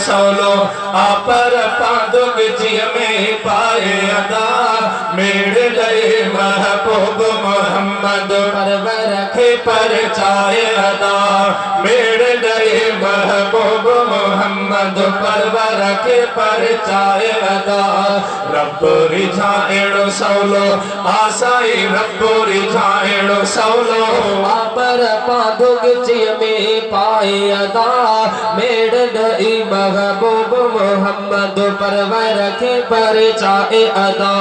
सौलो आपर पादुग जी में पाए अदा मेरे गए महबूब मोहम्मद परवर रखे पर चाहे अदा मेरे गए महबूब मोहम्मद परवर रखे पर चाहे अदा रब रिझाएड़ो सौलो आसाई रब रिझाएड़ो सौलो आपर पादुग जी में पाए अदा मेरे गए महबूब मोहम्मद परवर रखे पर चाहे अदा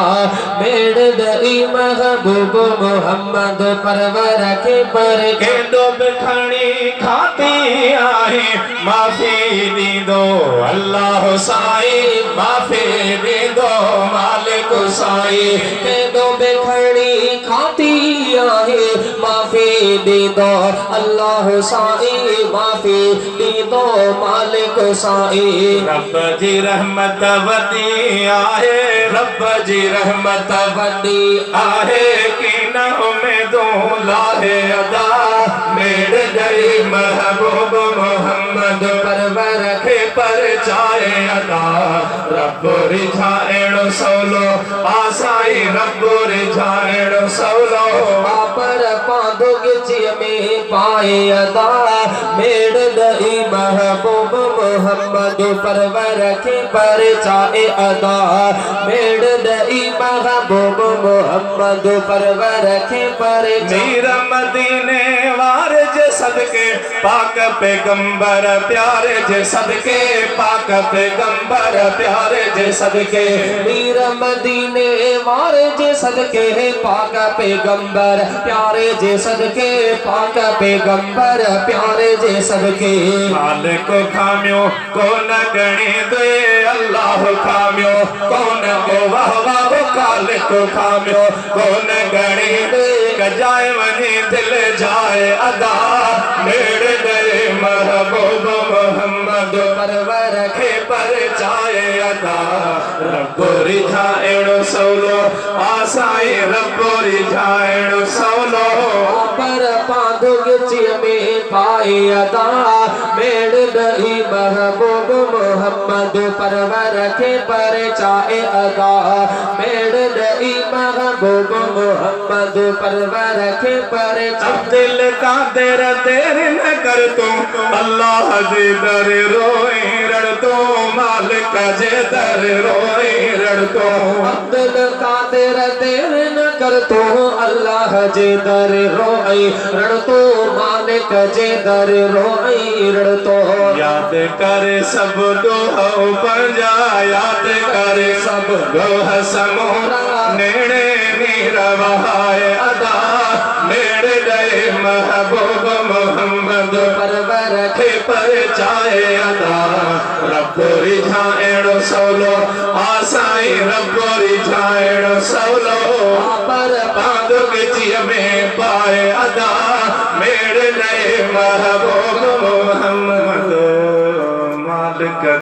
मेरे गए महबूब मोहम्मद परवर रखे पर के दो बिखणी खाती आहे माफी दी दो अल्लाह साई माफी दी दो मालिक साई के दो बिखणी खाती आहे माफी दी दो अल्लाह साई माफी दी दो मालिक साई रब जी रहमत वदी आहे रब जी रहमत वदी आहे कि न उम्मीदों लाहे अदा मेरे गए महबूब मोहम्मद परवर रखे पर चाहे अदा रब रिझाएड़ो सौलो आसाई रब रिझाएड़ो सौलो आपर पादुग जी में पाए अदा मेरे गए महबूब मोहम्मद परवर रखे पर चाहे अदा मेरे गए महबूब मोहम्मद परवर रखे पर मेरा मदीने वारे जे सदके पाक पैगंबर प्यारे जे सदके पाक पैगंबर प्यारे जे सदके मेरा मदीने वारे जे सदके पाक पैगंबर प्यारे जे सदके पाक पैगंबर प्यारे जे सदके मालिक खामियो को न गणे दे अल्लाह खामियो कौन को वाह वाह खालिक खामियो को न गणे दे गजाए वने दिल जाए अदा मेरे गए महबूब मोहम्मद परवर रखे पर चाहे अदा रब रिझाएड़ो सौलो आसाई रब रिझाएड़ो सौलो पर पादुग जी में पाए अदा मेरे गए महबूब मोहम्मद परवर रखे पर चाहे अदा मेरे गए महबूब मोहम्मद परवर रखे पर अब दिल का देर न कर तू अल्लाह दे दर रोए रण तो मालिक जे दर रोए रण तो अब दिल का देर न कर तू अल्लाह जे दर रोए रण तो मालिक जे दर रोए रण तो याद कर सब दोहा पंजा याद कर सब दोहा समोरा नेड़े नीरा वहाए अदा मेरे गए महबूब मोहम्मद परवर रखे पर चाहे अदा रब रिझाएड़ो सौलो आसाई रब रिझाएड़ो सौलो पर पादुग जी में पाए अदा मेरे गए महबूब मोहम्मद